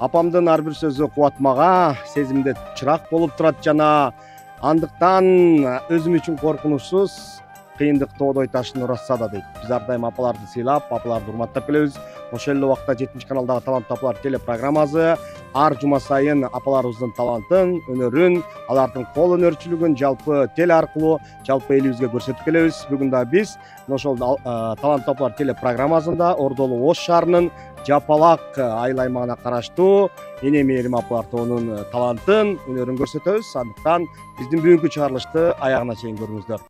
Апамдын ар бир сөзү кубат мага, сезимде чырак болуп турат жана андыктан өзүм үчүн коркунучсуз, кыйындык тоодой ташын урашса да дейт. Биз ар дайым апаларды сыйлап, апаларды урматтап келебиз. Ошол эле убакта 7-каналдагы Таланттуу апалар телепрограммасы ар жума сайын апаларыбыздын талантын, өнөрүн, алардын кол өнөрчүлүгүн жалпы теле аркылуу жалпы элибизге көрсөтүп келебиз. Бүгүн да биз ошол Таланттуу апалар телепрограммасында Ордолу Ош шаарынын Жапалак айыл аймагына караштуу Эне Мээрим апалар тобунун талантын, өнөрүн көрсөтөбүз. Андыктан биздин бүгүнкү чыгарылышты аягына чейин көрүңүздөр.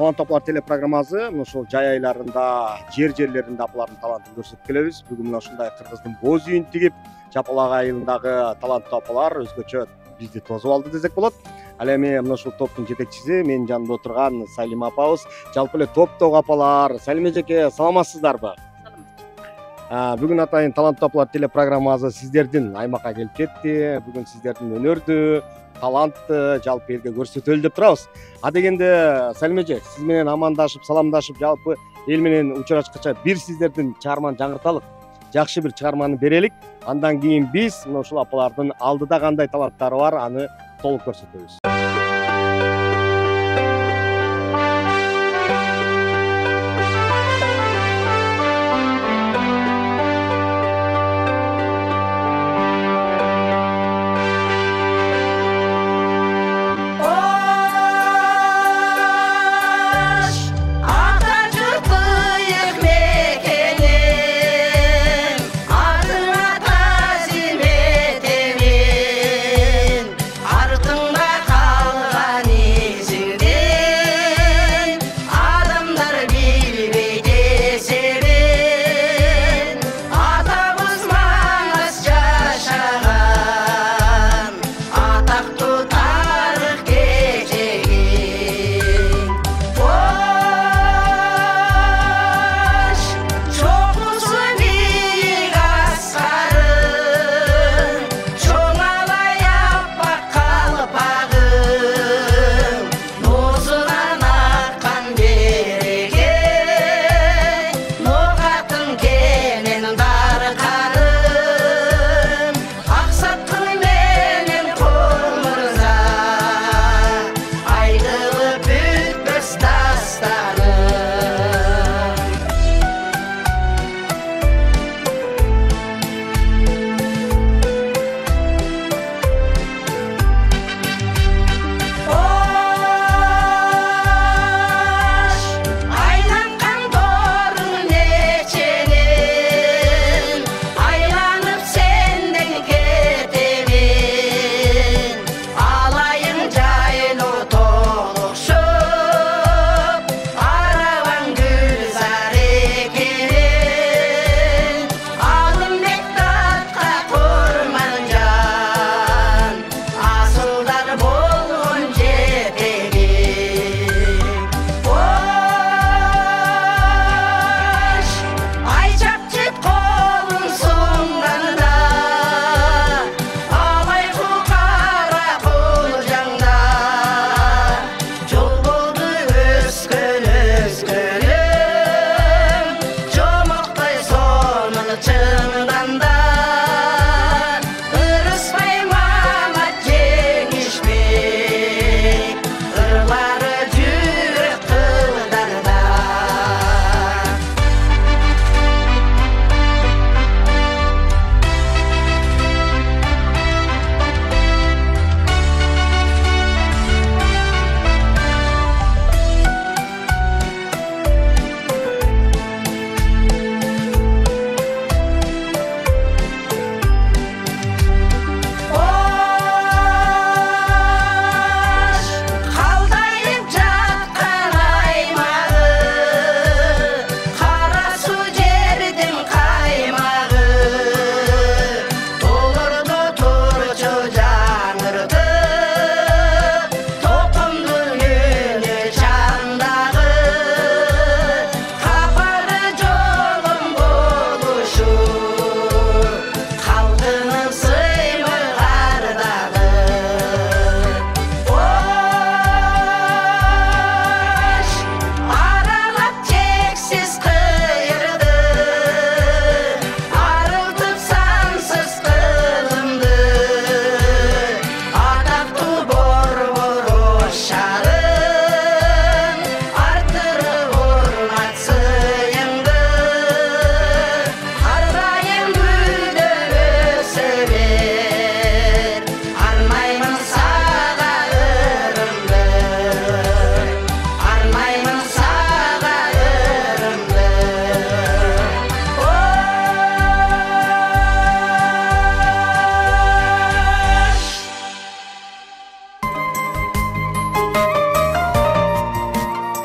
Таланттуу апалар телепрограммасы ошол жай айларында, жерлеринде апалардын талантын көрсөтүп келебиз. Бүгүн мына ушундай кыргыздын боз үйүн тигип, Жапалак айылындагы таланттуу апалар өзгөчө бизди тосуп алды десек болот. Ал эми мына ушул топтун жетекчиси менин жанымда отурган Салима апабыз. Жалпы эле топтогу апалар, Салима эжеке, саламатсыздарбы? Бүгүн атайын Таланттуу апалар телепрограммасы сиздердин аймакка келип кетти. Бүгүн сиздердин өнөрдү, талантты жалпы элге көрсөтөлү деп турабыз. Дегенде Салима эже, сиз менен амандашып, саламдашып, жалпы эл менен учурашкыча бир сиздердин чыгарманы жаңырталык. Жакшы бир чыгарманы берелик. Андан кийин биз мына ушул апалардын алдыда кандай таланттары бар, аны толук көрсөтөбүз. Артыңда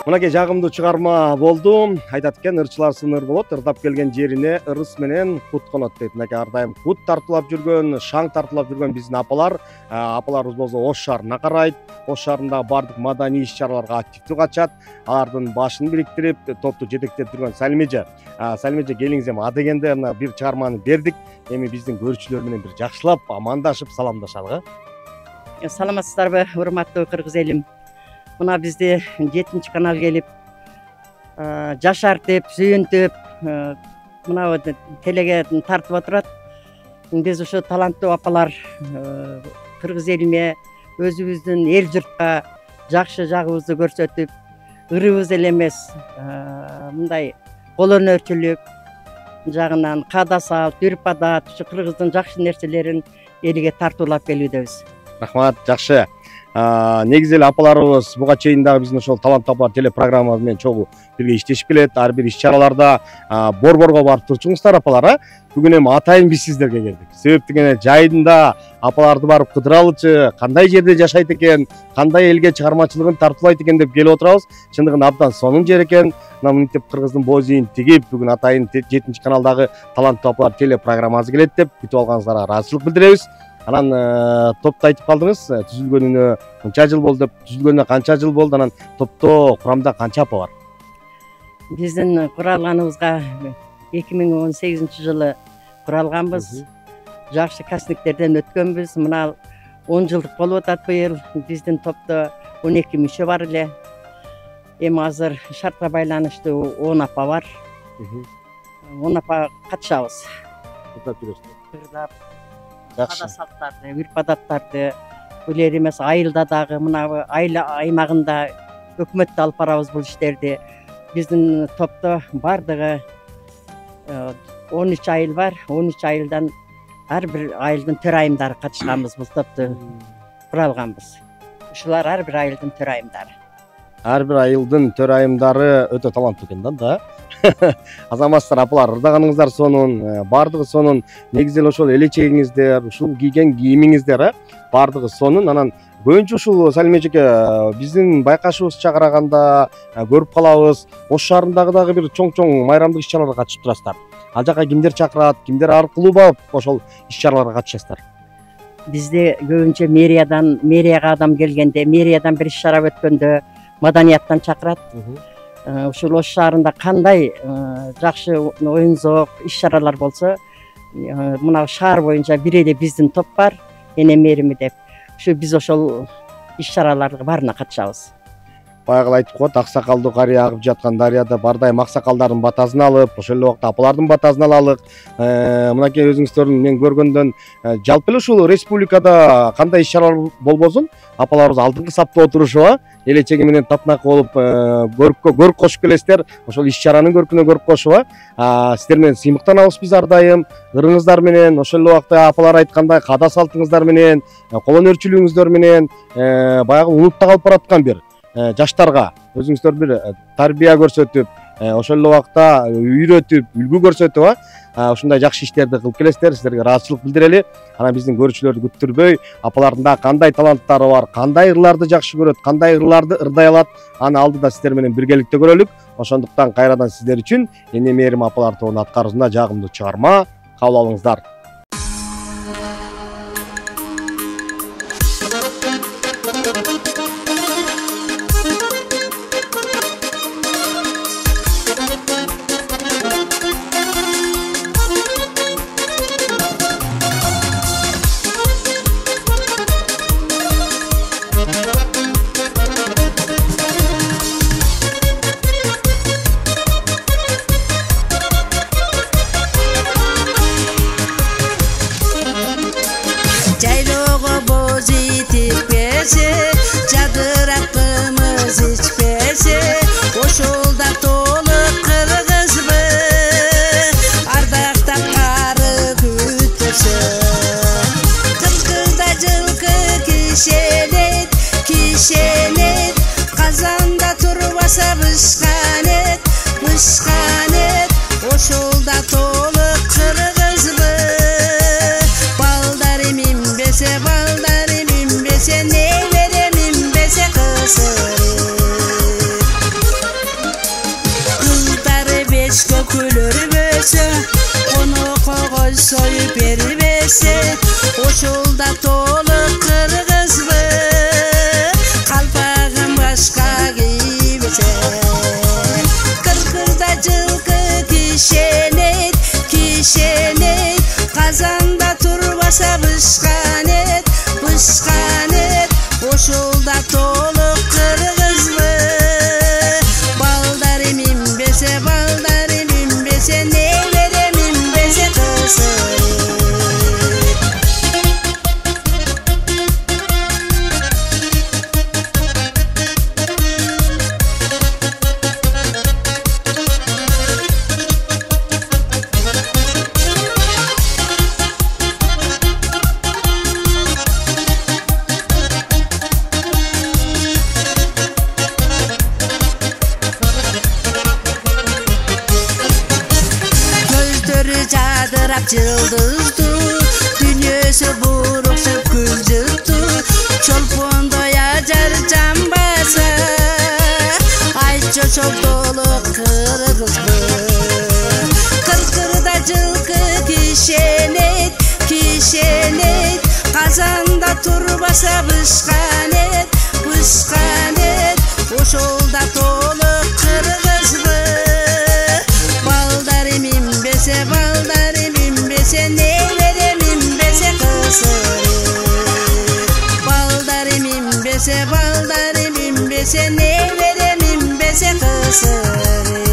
Мынакей жагымдуу чыгарма болду. Айтат экен, ырчылар сыныр болот, ырдап келген жерине ырыс менен кут конот дейт. Мынакей ар дайым кут тартуулап жүргөн, шаң тартуулап жүргөн биздин апаларыбыз болсо Ош шаарына карайт. Ош шаарындагы бардык маданий иш-чараларга активдүү катышат. Алардын башын бириктирип, топту жетектеп жүргөн Салимеже. Салимеже, келиңиз, эми адегенде мына бир чыгарманы бердик. Эми биздин көрүүчүлөр менен бир жакшылап амандашып саламдашалы. Саламатсыздарбы, урматтуу кыргыз элим. Мына бизде 7 канал келип, жашартып, сүйүнтүп, мына телеге тартып отурат. Биз ушу таланттуу апалар кыргыз элиме, өзүбүздүн эл журтка жакшы жагыбызды көрсөтүп, ырыбыз эле эмес, мындай кол өнөрчүлүк жагынан каада салт, үрп адат, ушу кыргыздын жакшы нерселерин элге тартуулап келүүдөбүз. Рахмат, жакшы. Негизи эле апаларыбыз буга чейин дагы биздин ошол таланттуу апалар телепрограмма менен чогуу бирге иштешип келет. Ар бир иш-чараларда борборго барып турчуңуздар апалар. Бүгүн эми атайын биз сиздерге келдик. Себеп дегенде жайында апаларды барып кыдыралычы, кандай жерде жашайт экен, кандай элге чыгармачылыгын тартуулайт экен деп келип отурабыз. Чындыгында абдан сонун жер экен. Мына мынтип кыргыздын боз ийин тигип, бүгүн атайын 7 каналдагы таланттуу апалар телепрограммасы келет деп күтүп алганыңыздарга ыраазычылык билдиребиз. Анан топту айтып калдыңыз, түзүлгөнүнө канча жыл болду деп, түзүлгөнүнө канча жыл болду, анан топто курамда канча апа бар? Биздин куралганыбызга 2018 жылы куралганбыз. Жакшы кастингтерден өткөнбүз. Мына 10 жылдык болуп атат быйыл. Биздин топто 12 мүчө бар эле. Эми азыр шартка байланыштуу 10 апа бар. 10 апа катышабыз. Кырдап жүрөсүздөр. Каада салттарды, үрп адаттарды, бул эле эмес, айылда дагы мына айыл аймагында өкмөттө алып барабыз бул иштерди. Биздин топто бардыгы 13 айыл бар. 13 айылдан ар бир айылдын төрайымдары катышканбыз, бул топту куралганбыз. Ушулар ар бир айылдын төрайымдары. Ар бир айылдын төрайымдары өтө таланттуу экен да. Азаматсыздар, апалар, ырдаганыңыздар сонун, бардыгы сонун. Негизи эле ошол элечегиңиздер, ушул кийген кийимиңиздер, бардыгы сонун. Анан көбүнчө ушул Салим эжеке биздин байкашыбызча караганда көрүп калабыз, Ош шаарындагы дагы бир чоң майрамдык иш-чараларга катышып турасыздар. Ал жака кимдер чакырат, кимдер аркылуу барып ошол иш-чараларга катышасыздар? Бизде көбүнчө мэрияга адам келгенде, мэриядан бир иш-чара өткөндө маданияттан чакырат. Ушул Ош шаарында кандай жакшы оюн-зоок иш-чаралар болсо, мына шаар боюнча бир эле биздин топ бар, эне мээрими деп. Ушу биз ошол иш-чараларга баарына катышабыз. Баягы айтып коет, аксакалдуу карыя агып жаткан дарыяда бардайым аксакалдардын батасын алып, ошол эле убакта апалардын батасын алалык. Мынакей өзүңүздөрдүн мен көргөндөн жалпы эле ушул республикада кандай иш-чаралар болбосун, апаларыбыз алдыңкы сапта отурушуп, элечеги менен татынакы болуп көрүп кошуп келесиздер. Ошол иш-чаранын көркүнө көрүп кошуп, сиздер менен сыймыктанабыз биз ар дайым. Ырыңыздар менен, ошол эле убакта апалар айткандай каада салтыңыздар менен, кол өнөрчүлүгүңүздөр менен баягы унутта калып бараткан бир жаштарга өзүңүздөр бир тарбия көрсөтүп, ошол эле убакта үйрөтүп, үлгү көрсөтүп, ушундай жакшы иштерди кылып келесиздер. Сиздерге ыраазычылык билдирели. Анан биздин көрүүчүлөрдү күттүрбөй, апалардын да кандай таланттары бар, кандай ырларды жакшы көрөт, кандай ырларды ырдай алат, аны алдыда сиздер менен биргеликте көрөлүк. Ошондуктан кайрадан сиздер үчүн эне мээрим апалар тобунун аткаруусунда жагымдуу чыгарма кабыл алыңыздар. Ошолда толук кыргызбы, балдары минбесе, не бере минбесе кысыры. кийбесе, ошол да толук кыргызбы. Калпагын башка кийбесе, кыркырда жылкы кишенет, кишенет. Казанда турбаса бышканет, бышканет. Ошол да толук кыргызбы. Балдары минбесе, балдары минбесе, небере минбесе кысырып. Жадырап жылдызды, дүниесі буруксуп күл жытту. Чолпондой ажар жамбаса, айтчы ошол толук кыргызбы. Кыркырда жылкы кишенет, кишенет. Казанда турбаса бышканет, бышканет. Ошол да толук кыргызбы. Балдары минбесе, балдары минбесе, небере минбесе кысырып. Балдары минбесе, балдары минбесе, небере минбесе кысырып.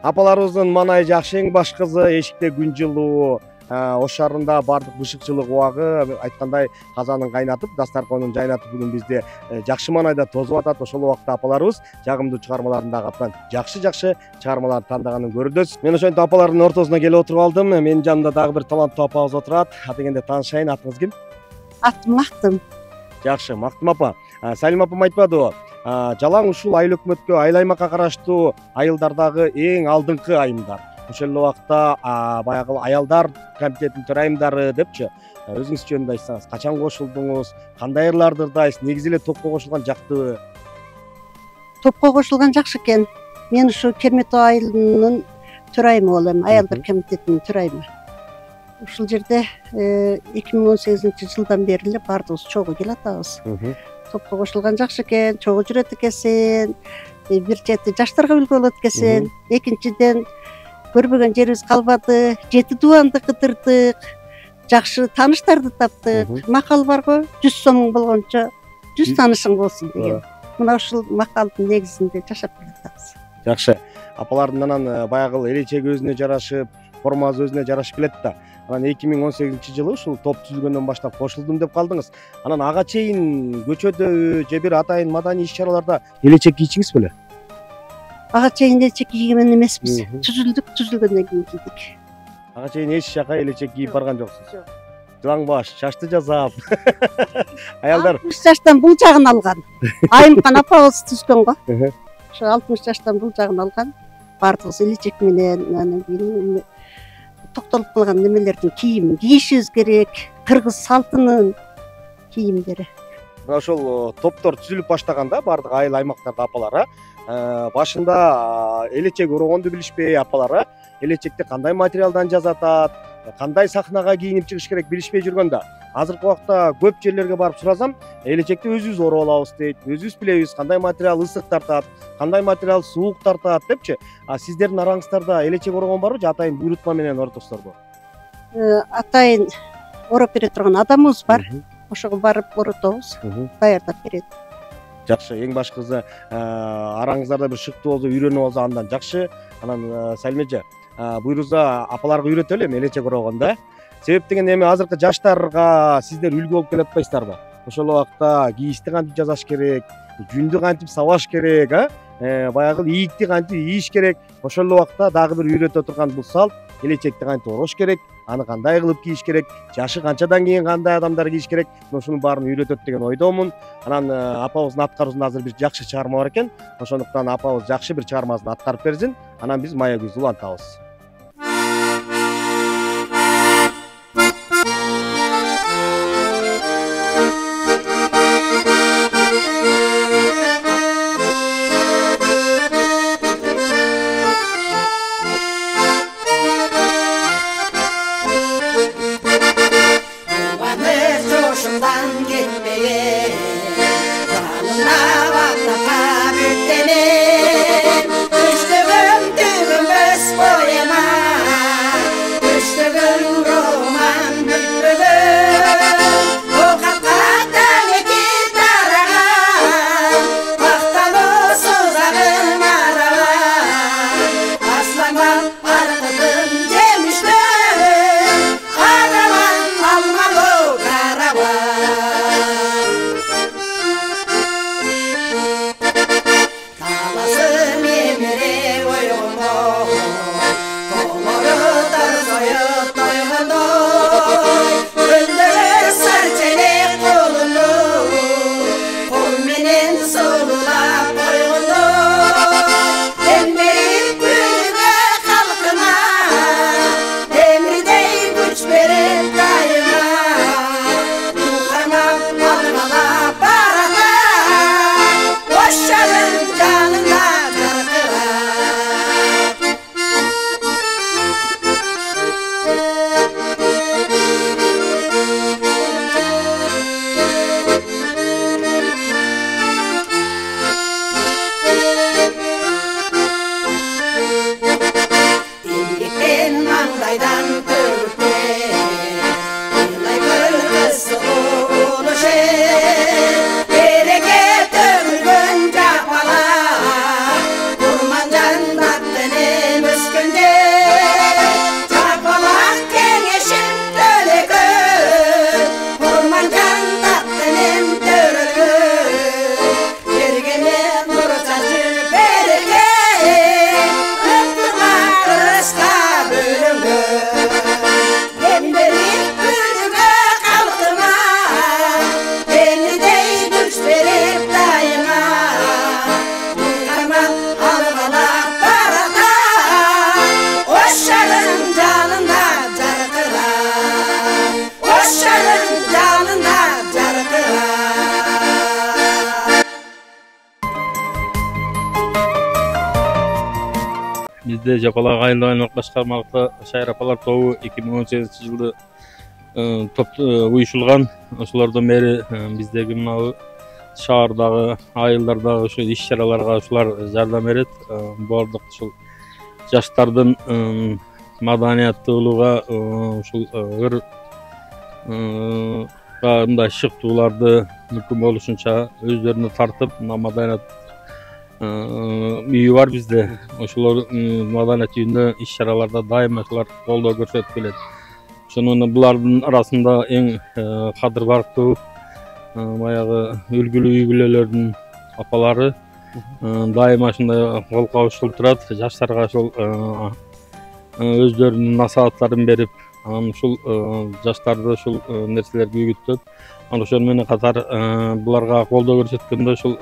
Апаларыбыздын Манай Жакшең баш кызы эшикте күн жылуу Ош шаарында баардык бышыкчылык убагы айткандай казанын кайнатып, дастарканын жайнатып бүгүн бизди жакшы маанайда тосуп атат. Ошол убакта апаларыбыз жагымдуу чыгармаларындагы абдан жакшы чыгармаларды тандаганын көрүбүз. Мен ошентип апалардын ортосуна келип отуруп алдым. Менин жанымда дагы бир таланттуу апабыз отурат. Дегенде таанышайын, атыңыз ким? Атым Мактым. Жакшы, Мактым апа. Салим апам айтпадыбы? Жалаң ушул айыл өкмөткө, айыл аймакка караштуу айылдардагы эң алдыңкы айымдар. Ошол убакта баягы аялдар комитетинин төрайымдары депчи. Өзүңүз жөнүндө айтсаңыз, качан кошулдуңуз, кандай ырларды ырдайсыз, негизи эле топко кошулган жактыбы? Топко кошулган жакшы экен. Мен ушу Кермет айылынын төрайымы болом, аялдар комитетинин төрайымы. Ушул жерде 2018-жылдан бери эле баардыгыбыз чогуу келатабыз. Топко кошулган жакшы экен, чогуу жүрөт экенсиң, бир чети жаштарга үлгү болот экенсиң. Экинчиден көрбөгөн жерибиз калбады, жети дубанды кыдырдык, жакшы тааныштарды таптык. Макал бар го, 100 сомуң болгончо 100 таанышың болсун деген. Мына ушул макалдын негизинде жашап келатабыз. Жакшы. Апалардын анан баягы элечеги өзүнө жарашып, формасы өзүнө жарашып келет да. Анан 2018-жылы ушул топ түзүлгөндөн баштап кошулдум деп калдыңыз. Анан ага чейин көчөдө же бир атайын маданий иш-чараларда элечек кийчиңиз беле? Ага чейин элечек кийген эмеспиз. Түзүлгөндөн кийин кийдик. Ага чейин эч жака элечек кийип барган жоксуз. Жылаң баш, чачты жасап. Аялдар 60 жаштан бул жагын алган. Айымкан апабыз түзгөн го. Ошо 60 жаштан бул жагын алган. Бардыгыбыз элечек менен анан кийин токтолуп калган немелердин кийимин кийишибиз керек. Кыргыз салтынын кийимдери. Ошол топтор түзүлүп баштаганда баардык айыл аймактарда апалар башында элечек орогонду билишпей, апалар элечекти кандай материалдан жасатат, кандай сахнага кийинип чыгыш керек билишпей жүргөндө, азыркы убакта көп жерлерге барып сурасам, элечекти өзүбүз ороп алабыз дейт, өзүбүз билебиз кандай материал ысык тартат, кандай материал суук тартат депчи. Сиздердин араңыздарда элечек орогон барбы же атайын буйрутма менен оротосуздарбы? Атайын ороп бере турган адамыбыз бар. Ошого барып оротобуз, даярдап берет. Жакшы, эң башкысы араңыздарда бир шыктуу болсо, үйрөнүп алса андан жакшы. Анан Салим эже, буйруза апаларга үйрөтөлү эми элечек орогонду. Себеп деген эми азыркы жаштарга сиздер үлгү болуп келе атпайсыздарбы? Ошол убакта кийишти кантип жасаш керек, жүндү кантип сабаш керек, баягы ийикти кантип ийиш керек. Ошол убакта дагы бир үйрөтө турган бул салт, элечекти кантип орош керек, аны кандай кылып кийиш керек, жашы канчадан кийин кандай адамдар кийиш керек, ошонун баарын үйрөтөт деген ойдомун. Анан апабыздын аткаруусунда азыр бир жакшы чыгарма бар экен. Ошондуктан апабыз жакшы бир чыгармасын аткарып берсин. Анан биз Мая күздү улантабыз. Boy Bizde Japalak Ayıldığı Аймақ Башқармалықта Шайыр апалар тобу 2018-жылы уюшулган. Ошолордон бери биздеги мынау шаардагы, айылдардагы ошо иш-чараларга ушулар жардам берет. Бардык ушул жаштардын маданияттуулуга ушул ыр мындай шыктууларды мүмкүн болушунча өздөрүнө тартып, маданият үйү бар бизде. Ошолор маданият үйүндө иш-чараларда дайыма ушулар колдоо көрсөтүп келет. Ошонун булардын арасында эң кадыр барктуу баягы үлгүлүү үй-бүлөлөрдүн апалары дайыма ушундай кол кабышылып турат. Жаштарга ошол өздөрүнүн насааттарын берип, анан ушул жаштарды ушул нерселерге үйгүтөт. Анан ошону менен катар буларга колдоо көрсөткөндө ушул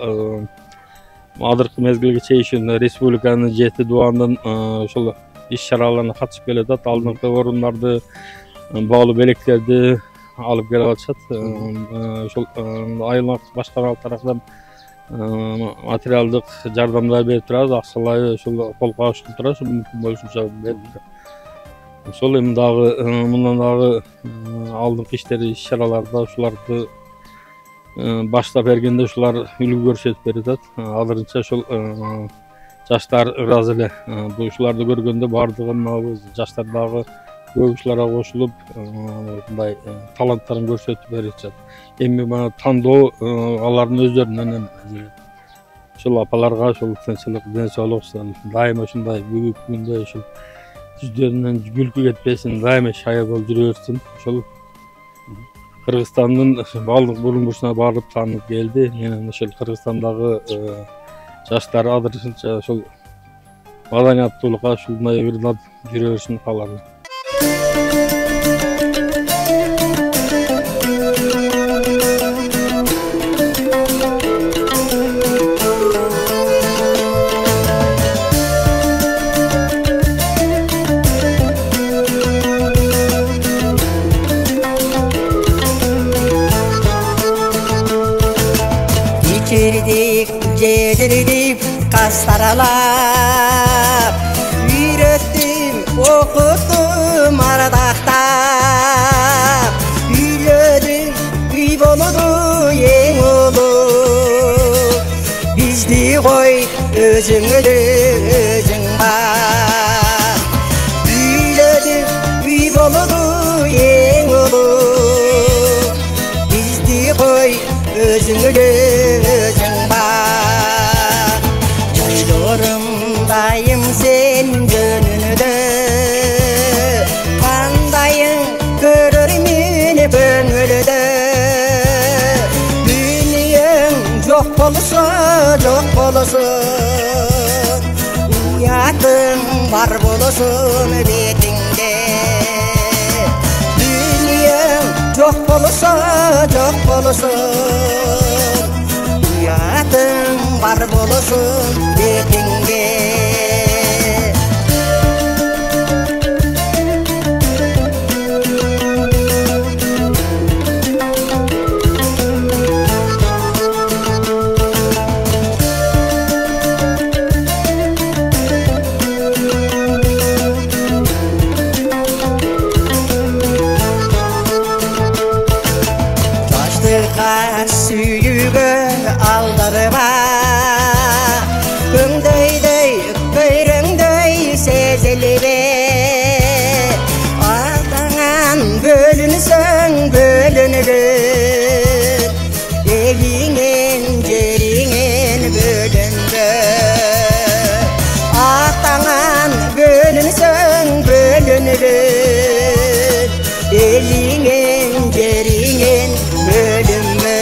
азыркы мезгилге чейин республиканын 7 дубандын ушул иш-чараларына катышып келатат. Алдыңкы орундарды, баалуу белектерди алып келип атышат. Ушул айылдык башкарма тарапынан материалдык жардамдар берип турабыз, акчалай ушул кол кабышып турабыз, мүмкүн болушунча берип. Ошол эми дагы мындан дагы алдыңкы иштери, иш-чараларда ушуларды баштап бергенде ушулар үлгү көрсөтүп берет. Азырынча ушул жаштар ыраазы эле. Ушуларды көргөндө бардыгы жаштар дагы көбүчүлөргө кошулуп, мындай таланттарын көрсөтүп беришет. Эми мына тандоо алардын өздөрүнөн эми. Ушул апаларга ушул тынччылык, ден соолук, дайыма ушундай бүгүнкү күндө ушул жүздөрүнөн күлкү кетпесин, дайыма шая болуп жүрө берсин. Ошол Кыргызстандын баалык бурун-бурушуна барып таанып келди. Менин ошол Кыргызстандагы жаштар азырынча ошол маданияттуулукка ушундай ырдап жүрө беришин каалармын. Yedirdik kastaralap, ürettim, okuttum ardaqtap, üylödüm, üy boludu eң ulu. Bizdi koy özüңdü özüң bak, üylödüm, üy boludu eň ulu. Bizdi koy özüңdü özüң bak, joylorumdayım sen gönlünde, kandayın görürmün köngülde. Dünyan yok bolsun, uyatın var bolsun betinde. Dünyan yok bolsun, uyatın var bolsun betinde. Suyuga aldırma, Gündöydöy, köyrüngdöy sezilbe. Ardağan bölünsöň bölünür, eliňen jeriňen bölünbö. Ardağan bölünsöň bölünür, eliňen jeriňen bölünbö.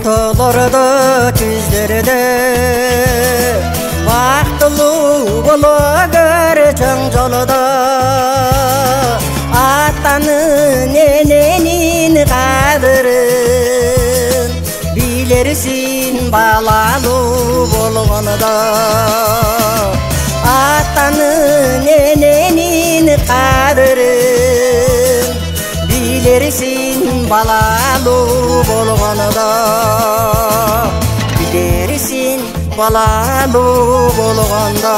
Tolordu tüzdürdü, vaktulu bulur çöň joluda. Atanın enenin kadırın, bilirsin balalı bolğonda. Atanın enenin kadırın, bilirsin балалуу болгону да билерсиң балалуу болгондо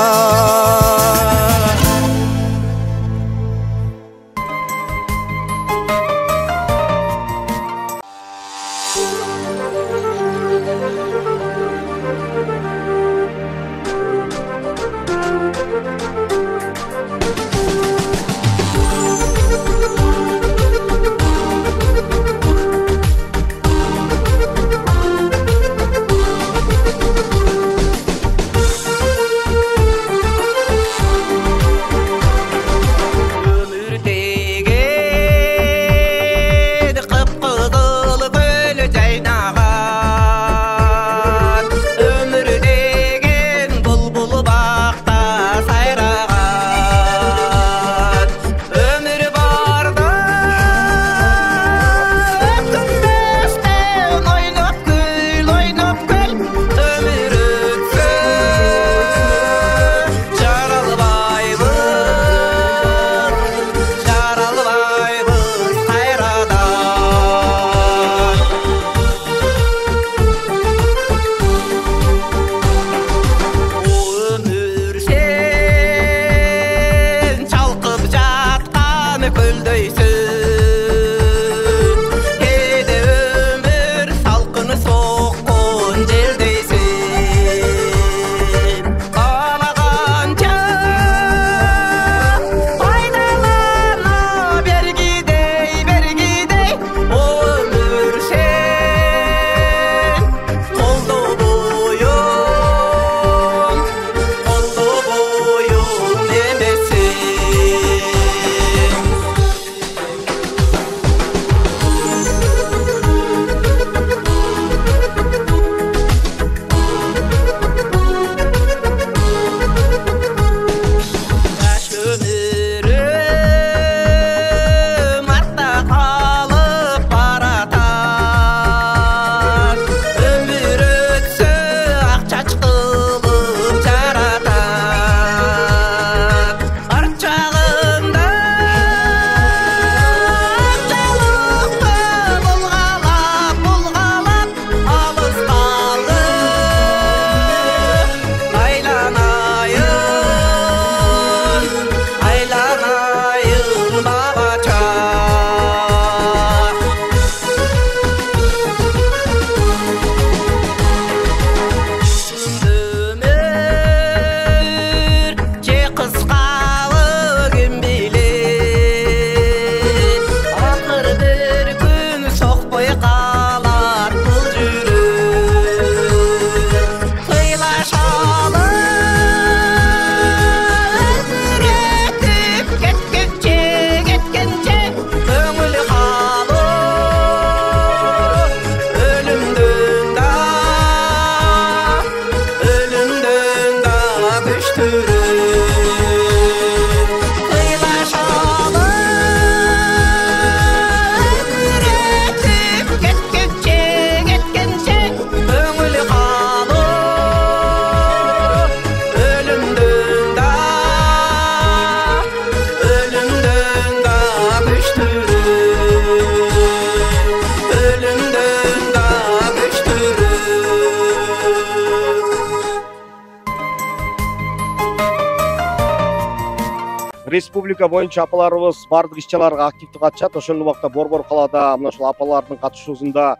Республика боюнча апаларыбыз бардык иш-чараларга активдүү катышат. Ошол убакта Борбор калаада мына ушул апалардын катышуусунда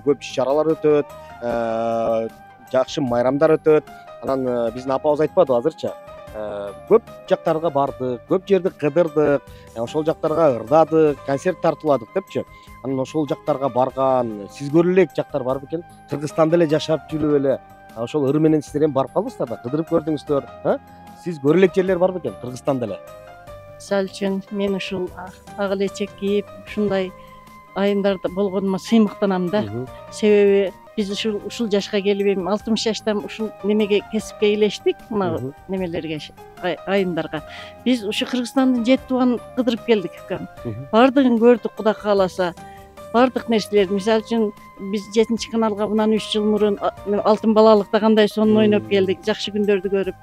көп иш-чаралар өтөт, жакшы майрамдар өтөт. Анан биздин апабыз айтпадыбы азырча? Көп жактарга бардык, көп жерди кыдырдык, ошол жактарга ырдадык, концерт тартууладык депчи. Анан ошол жактарга барган, сиз көрүлө элек жактар бар бекен? Кыргызстанда эле жашап жүрүп эле ошол ыр менен сиздер эми барып калдыңыздар да, кыдырып көрдүңүздөр, Сиз көрүлө элек жерлер бар бекен Кыргызстанда эле? Мисалы үчүн мен ушул ак элечек кийип ушундай айымдарда болгонума сыймыктанам да. Себеби биз ушул жашка келип эми 60 жаштан ушул немеге кесипке илештик, мына немелерге, айымдарга. Биз ушу Кыргызстандын 7 тууганын кыдырып келдик экен. Бардыгын көрдүк, Кудай кааласа. Бардык нерселерди, мисалы үчүн биз 7 каналга мындан 3 жыл мурун алтын балалыкта кандай сонун ойноп келдик, жакшы күндөрдү көрүп.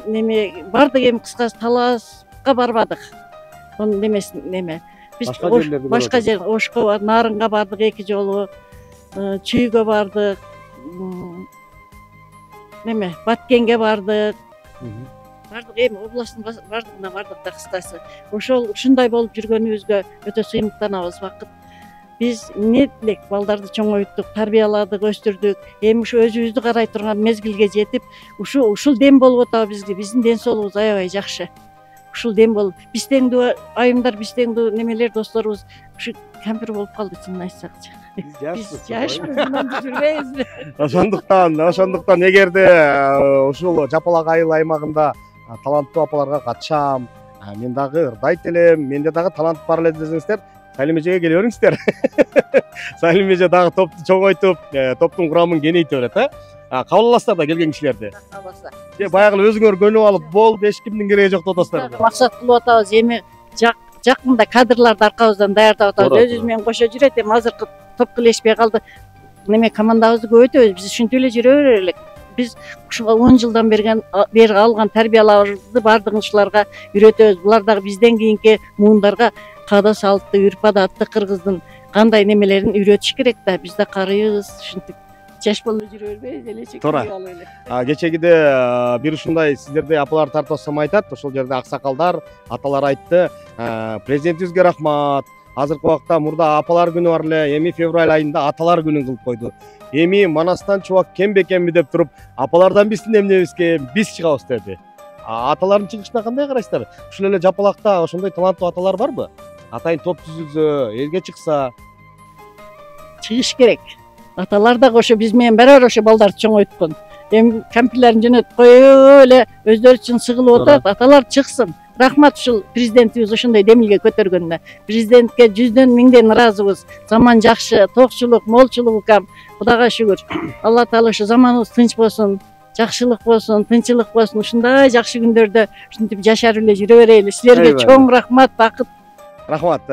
Неме бардык эми кыскасы талааска барбадык. Онун немесин неме. Биз Башка жерлерде башка жер Ошко, Нарынга бардык 2 жолу, Чүйгө бардык, неме Баткенге бардык. Бардык эми областтын бардыгына бардык да кыскасы. Ошол ушундай болуп жүргөнүбүзгө өтө сыймыктанабыз. Бакыт биз эмне элек балдарды чоңойттук, тарбияладык, өстүрдүк. Эми ушу өзүбүздү карай турган мезгилге жетип, ушул дем болуп атабы бизге. Биздин ден соолугубуз аябай жакшы. Ушул дем болуп, биз теңдүү айымдар, биз теңдүү немелер, досторубуз ушу кампир болуп калды чынын айтсакчы. Биз жашпыз, мындан жүрбөйбүзбү? Ошондуктан эгерде ушул Жапалак айыл аймагында таланттуу апаларга катышам, мен дагы ырдайт элем, менде дагы талант бар эле десеңиздер, Салим эжеге келе бериңиздер. Салим эже дагы топту чоңойтуп, топтун курамын кеңейте берет, кабыл аласыздар да келген кишилерди. Же баягы эле өзүңөр көнүп алып, болуп эч кимдин кереги жок деп атасыздар. Максат кылып атабыз, эми жакында кадрларды аркабыздан даярдап атабыз. Өзүбүз менен кошо жүрөт, эми азыркы топ килешпей калды. Неме командабызды көбөйтөбүз, биз ушинтип эле жүрө берели элек. Биз ушуга 10 жылдан бери алган тарбияларды бардыгын ушуларга үйрөтөбүз. Булар дагы бизден кийинки муундарга каада салтты, үрп-адатты кыргыздын кандай немелерин үйрөтүш керек да. Биз да карыйбыз, ушинтип жаш болуп жүрө бербейбиз, элечек алып эле. Кечегиде бир ушундай сиздерде апалар тартып атсам айтат, ошол жерде аксакалдар, аталар айтты. Президентибизге рахмат. Азыркы убакта мурда апалар күнү бар эле, эми февраль айында аталар күнүн кылып койду. Эми Манастан чубак кем бекенби деп туруп, апалардан биздин эмнебизге биз чыгабыз деди. Аталардын чыгышына кандай карайсыздар? Ушул эле Жапалакта ошондой таланттуу аталар барбы? Атайын топ түзүлсө, элге чыкса, чыгыш керек. Аталар дагы ошо биз менен барабар ошо балдарды чоңойткон. Эми кампирлерин жөнөтүп коюп эле өздөрү үчүн сыгылып отурат, аталар чыксын. Рахмат ушул президентибиз ошондой демилге көтөргөнүнө. Президентке 100дөн 1000ден ыраазыбыз. Заман жакшы, токчулук, молчулук кам. Кудайга шүгүр. Алла таала ошо заманыбыз тынч болсун, жакшылык болсун, тынччылык болсун. Ушундай жакшы күндөрдө ушинтип жашап эле жүрө берели. Силерге чоң рахмат, бакыт. Рахмат.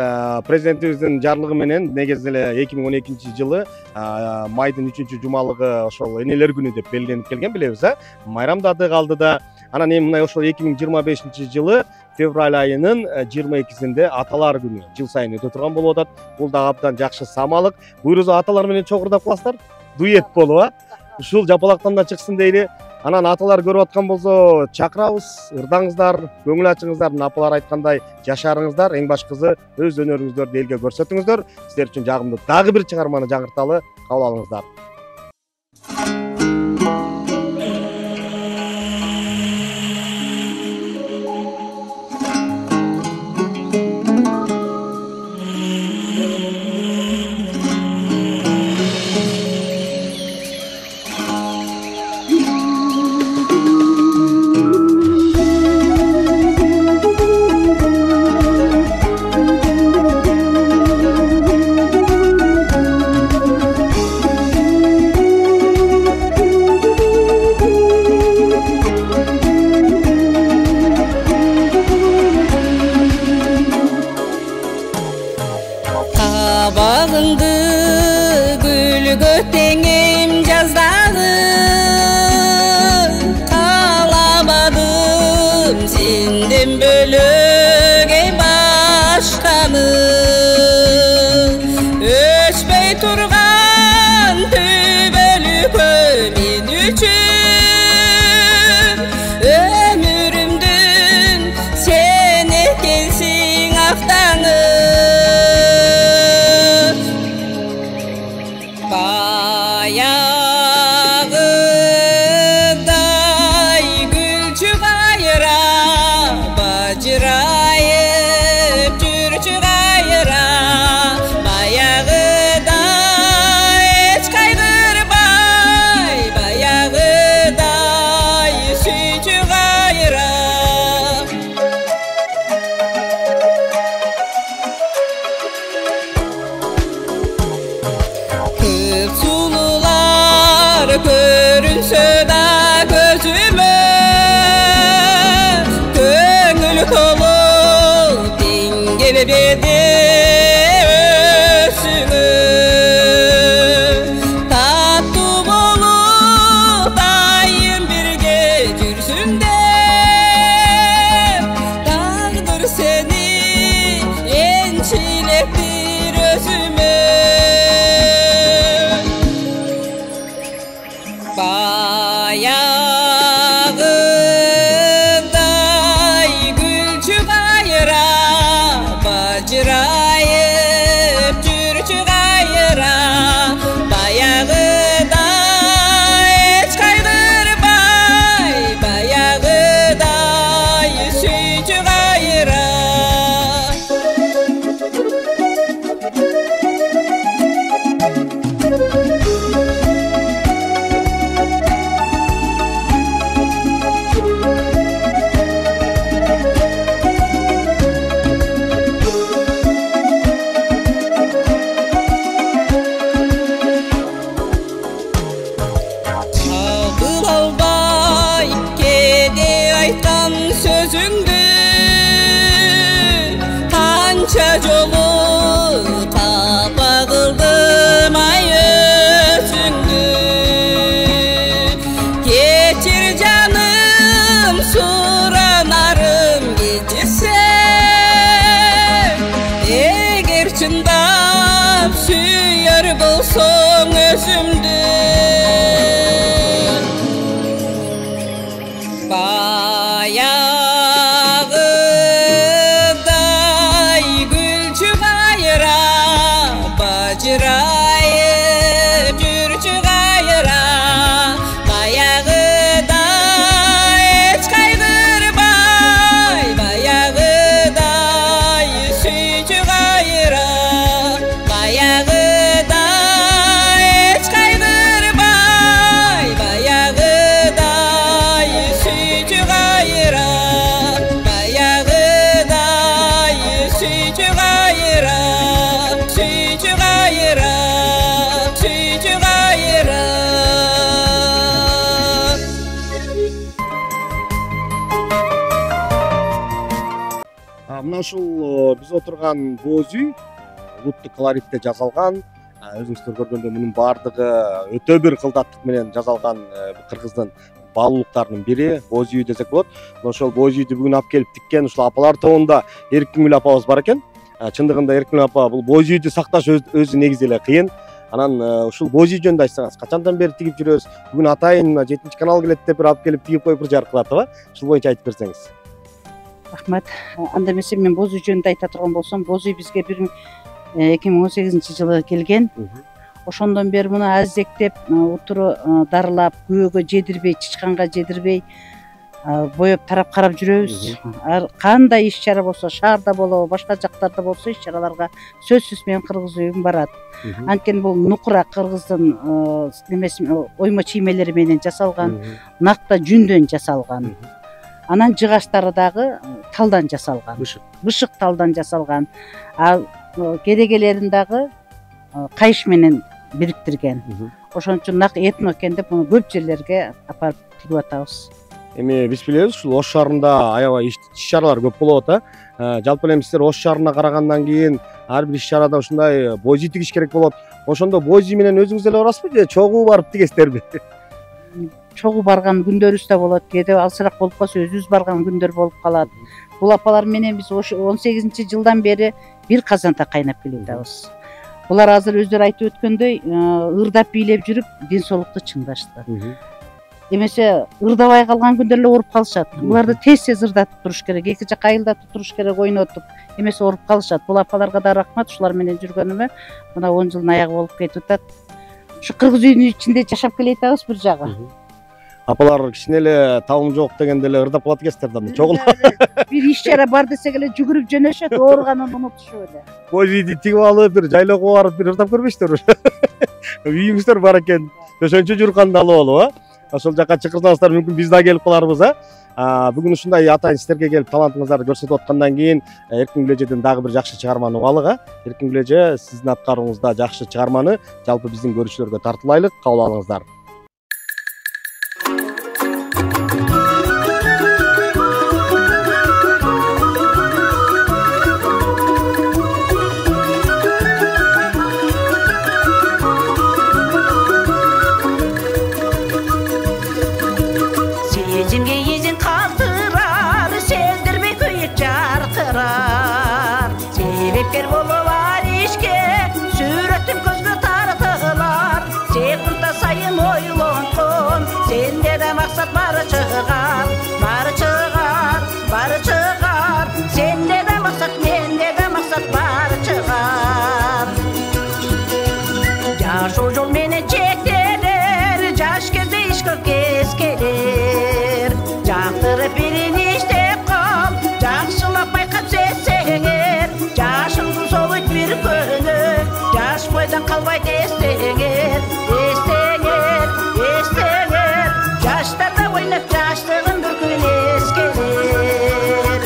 Президентибиздин жарлыгы менен негизи эле 2012-жылы майдын 3-жумалыгы ошол энелер күнү деп белгиленип келген, билебиз, майрамдадык алдыда. Анан эми мына ошол 2025-жылы февраль айынын 22-синде аталар күнү жыл сайын өтө турган болуп атат. Бул дагы абдан жакшы самалык. Буйруза аталар менен чогурдап кыласыздар. Дуэт болуп, ушул Жапалактан да чыксын дейли. Анан аталар көрүп аткан болсо, чакырабыз, ырдаңыздар, көңүл ачыңыздар, апалар айткандай жашарыңыздар, эң башкысы өз өнөрүңүздөрдү элге көрсөтүңүздөр. Силер үчүн жагымдуу дагы бир чыгарманы жаңырталы, кабыл алыңыздар. Bağındı gülgö tengim жаздагы каламадым сенден бөлөк башканы өчпөй турган түбөлүккө мен үчүн өмүрүмдүн сен экенсиң актаңы баягыдай гүлчү кайра бажырайып жүрчү кайра баягыдай эч кайгырбай баягыдай сүйчү кайра көп сулуулар көрүнсө да көзүмө көңүл толу тең келбеди өзүңө таттуу болуп дайым бирге жүрсүн деп тагдыр сени энчи bir özüme. Bayağıday gülçü gayra, bacırayıp cürçü gayra. Bayağıday hiç kaygırbay, bayağıday suyçü gayra. Kabul albay kedi aytkan sözüngdü, kança jolu tapa kıldım ay özüngdü. Geçir canım suranarım geçirse, eğer çındap süyer bolsoň özümdü. Bayağıday gülçü gayra, bacırayıp cürçü gayra. Bayağıday hiç kaygırbay, bayağıday suyçü gayra. Bayağıday hiç kaygırbay, bayağıday suyçü gayra. Bayağıday suyçü gayra, suyçü gayra, suyçü gayra. Мына ушул биз отурган боз үй улуттук колоритте жасалган. Өзүңүздөр көргөндөй мунун баардыгы өтө бир кылдаттык менен жасалган кыргыздын баалуулуктарынын бири боз үй десек болот. Мына ошол боз үйдү бүгүн алып келип тиккен ушул апалар тобунда Эркингүл апабыз бар экен. Чындыгында Эркингүл апа бул боз үйдү сакташ өзү негизи эле кыйын. Анан ушул боз үй жөнүндө айтсаңыз, качандан бери тигип жүрөбүз? Бүгүн атайын 7-канал келет деп бир алып келип тигип коюп бир жаркылатыбы? Ушул боюнча айтып берсеңиз. Рахмат. Анда эмесе мен боз үй жөнүндө айта турган болсом, боз үй бизге 2018-жылы келген. Ошондон бери муну азектеп, утуру дарылап, күбөгө жедирбей, чычканга жедирбей, боеп тарап карап жүрөбүз. Кандай иш чара болсо, шаарда болобу, башка жактарда болсо иш чараларга сөзсүз менен кыргыз үйүм барат. Анткени бул нукура кыргыздын немеси, оймо чиймелери менен жасалган, накта жүндөн жасалган. Анан жыгачтары дагы талдан жасалган. Бышык талдан жасалган. Керегелерин дагы кайыш менен бириктирген. Ошон үчүн нак этно экен деп муну көп жерлерге апарып тигип атабыз. Эми биз билебиз, ушул Ош шаарында аябай иш-чаралар көп болот, жалпы эле сиздер Ош шаарына карагандан кийин ар бир иш-чарада ушундай боз үй тигиш керек болот. Ошондо боз үй менен өзүңүз эле барасызбы же чогуу барып тигесиздерби? Чогуу барган күндөрүбүз да болот, кээде алсыраак болуп калса өзүбүз барган күндөр болуп калат. Бул апалар менен биз 18-жылдан бери бир казанда кайнап келе атабыз. Булар азыр өздөрү айтып өткөндөй, ырдап бийлеп жүрүп, ден соолукту чыңдашты. Эмесе ырдабай калган күндөр эле ооруп калышат. Буларды тез ырдатып туруш керек, эки жакка айылдатып туруш керек, ойнотуп. Эмесе ооруп калышат. Бул апаларга да рахмат, ушулар менен жүргөнүмө мына 10 жылдын аягы болуп кетип атат. Ушу кыргыз үйүнүн ичинде жашап келе атабыз бир жагы. Апалар кичине эле табым жок дегенде эле ырдап калат экенсиздер да, чогуу. Бир иш чара бар десек эле жүгүрүп жөнөшөт, ооруганын унутушуп эле. Боз үйдү тигип алып, бир жайлоого барып, бир ырдап көрбөйсүздөрбү? Үйүңүздөр бар экен, ошончо жүргөндө алып болуп, ошол жака чакырсаңыздар мүмкүн биз да келип каларбыз, Бүгүн ушундай атайын сиздерге келип талантыңыздарды көрсөтүп аткандан кийин Эркингүл эжеден дагы бир жакшы чыгарманы угалы. Эркингүл эже, сиздин аткарууңузда жакшы чыгарманы жалпы биздин көрүүчүлөргө тартуулайлык, кабыл алыңыздар. Sebepker bolup çıgar, bari çıgar, bari çıgar. Sende de maksat, mende de maksat, bari çıgar. Yaş o yol meni çektirir, yaş keze işkı kez gelir. Jaktırıp birini iştep kal, jakşılap baykap sesseğer. Yaşımdın soğuk bir könü, yaş boydan kalbay desteğer. Esteğer, esteğer, yaşlarda oynap yaşlığın bir gün eskelir.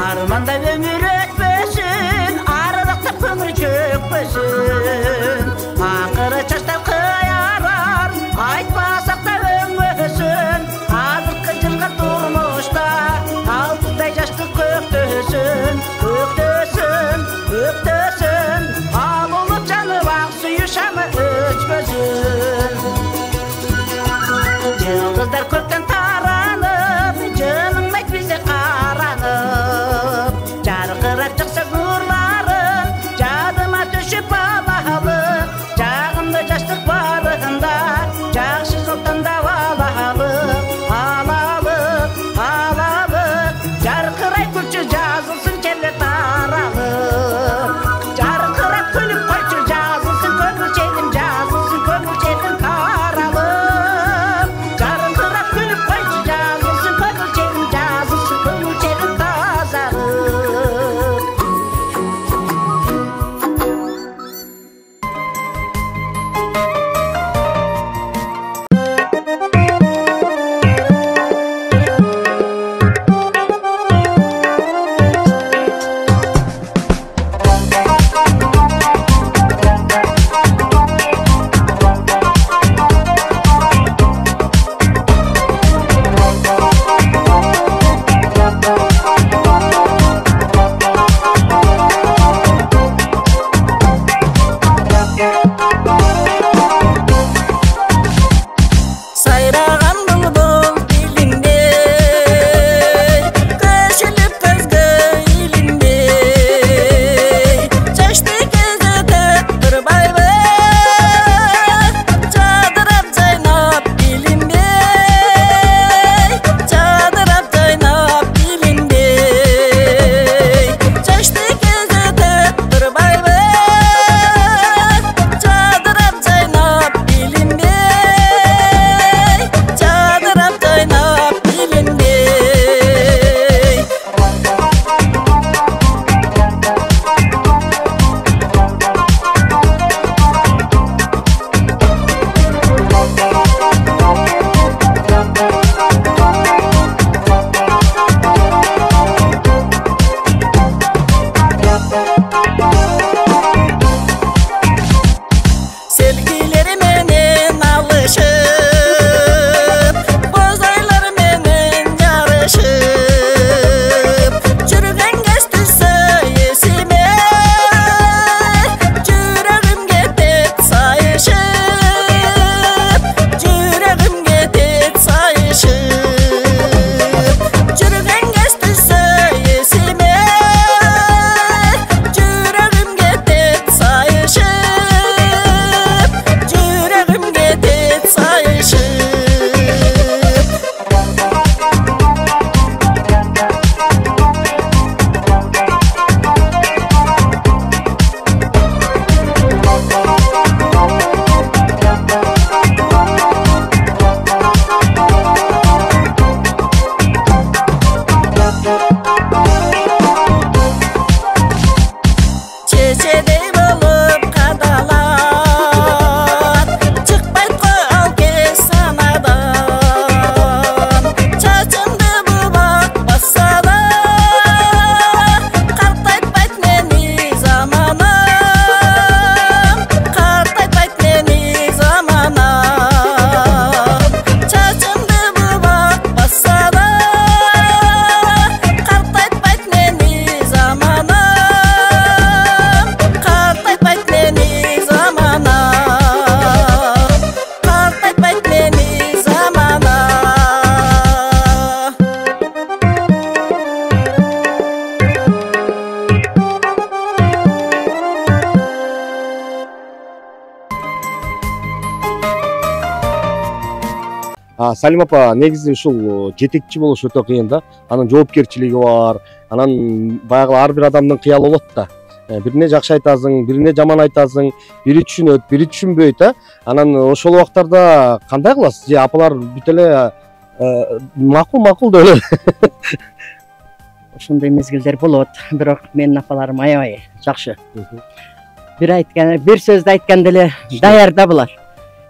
Armanda ömür ötmesin, arılıkta kömür çökmesin. Akırı çaştan kıyarar, aytmasak da öngmesin. Azırkı yılga durmuşta, altıday yaşlı köktüsün. Öktüsün, öktüsün, al olup canı bak suyu şamı öçmesin. Yıldızlar kökten taranıp, canınlayt bize karanıp. Jarkırap çıksa nurların, cadıma düşüp alalı. Cağımda yaşlık varında, cağsız otanda valalı. Alalı, alalı, jarkıray külçü жазылсын çevre taralı. Jarkırap külüp koyçu жазылсын көңіл çevrim, жазылсын көңіл çevrim karalı. Jarkırap külüp koyçu жазылсын көңіл çevrim, жазылсын көңіл çevrim tazalı. Сайраған бұлбұл билинде, көшіліп көзгі илинде. Чашты кезетіп тұрбайлы, жадырап жайнап билинде. Жадырап жайнап билинде. Чашты кезетіп тұрбайлы, жадырап жайнап билинде. Жадырап жайнап билинде. Sevgileri menen alışıp, bozaylar menen yarışıp. Жүрген кез түсі есіме, жүрегім кетет сайышып. Жүрегім кетет сайышып. Жүрген кез түсі есіме, жүрегім Салим апа, негизи ушул жетекчи болуш өтө кыйын да. Анын жоопкерчилиги бар. Анан баягы ар бир адамдын кыялы болот да. Бирине жакшы айтасың, бирине жаман айтасың, бири түшүнөт, бири түшүнбөйт, Анан ошол убактарда кандай кыласыз? Же апалар бүт эле макул деп эле. Ошондой мезгилдер болот, бирок менин апаларым аябай жакшы. Бир сөздү айтканда эле даярда булар.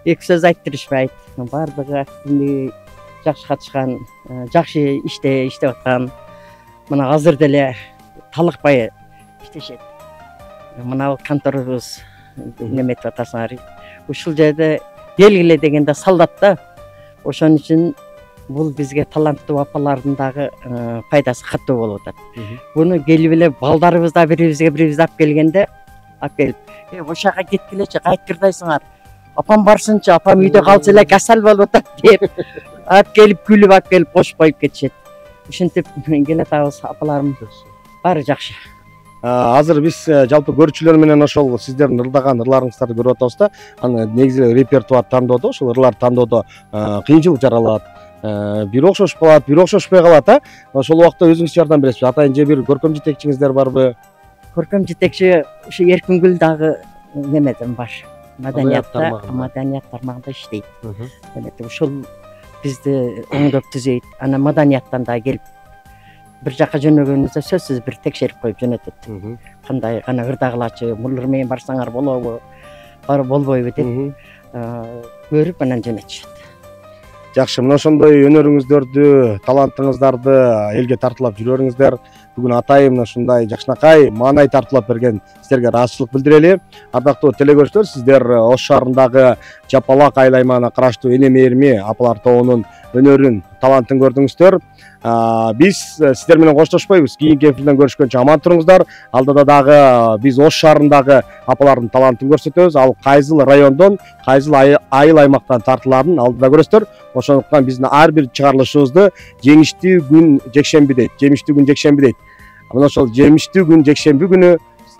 Эки сөз айттырышпайт. Бардыгы активдүү, жакшы катышкан, жакшы иштеп аткан. Мына азыр деле талыкпай иштешет. Мына конторубуз неметип атасыңар. Ушул жерде белгиле дегенде солдат да. Ошон үчүн бул бизге таланттуу апалардын дагы пайдасы катуу болуп атат. Буну келип эле балдарыбыз да бирибизге алып келгенде, алып келип, ошол жака кеткилечи, кайткырдайсыңар. Апам барсынчы, апам үйдө калса эле касал болуп атат деп, алып келип күлүп алып келип кошуп коюп кетишет. Ушинтип келатабыз, апаларым баары жакшы. Азыр биз жалпы көрүүчүлөр менен ошол сиздердин ырдаган ырларыңыздарды көрүп атабыз да. Аны негизи репертуар тандоодо, ошол ырларды тандоодо кыйынчылык жаралат. Бири окшошуп калат, бири окшошпой калат, Ошол убакта өзүңүз жардам бересизби? Атайын же бир көркөм жетекчиңиздер барбы? Көркөм жетекчи ушу Эркингүл дагы немеден бар. Маданият тармагында иштейт. Ушул бизди оңдоп түзөйт. Анан маданияттан да келип бир жака жөнөгөнүздө сөзсүз бир текшерип коюп жөнөтөт. Кандай гана ырдагылачы, мулар менен барсаңар болобу, болбойбу деп көрүп анан жөнөтүшөт. Жакшы, мына ошондой өнөрүңүздөрдү, талантыңыздарды элге тартуулап жүрөрүңүздөр. Бүгүн атайын ушундай жакшынакай маанай тартуулап берген сиздерге ыраазычылык билдирели. Ардактуу телекөрүүчүлөр, сиздер Ош шаарындагы Жапалак айыл аймагына караштуу Эне Мээрими апалар тобунун өнөрүн, талантын көрдүңүздөр. Биз сиздер менен коштошпойбуз. Кийинки эфирден көрүшкөнчө аман туруңуздар. Алдыда дагы биз Ош шаарындагы апалардын талантын көрсөтөбүз. Ал кайсыл райондон, кайсыл айыл аймактан тартыларын алдыда көрөсүздөр. Ошондуктан биздин ар бир чыгарылышыбызды жеңиштүү күн жекшемби дейт. Мына ошол жемиштүү күн жекшемби күнү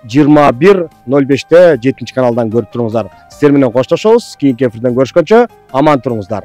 21:05 7 каналдан көрүп туруңуздар. Сиздер менен коштошобуз. Кийинки эфирден көрүшкөнчө аман туруңуздар.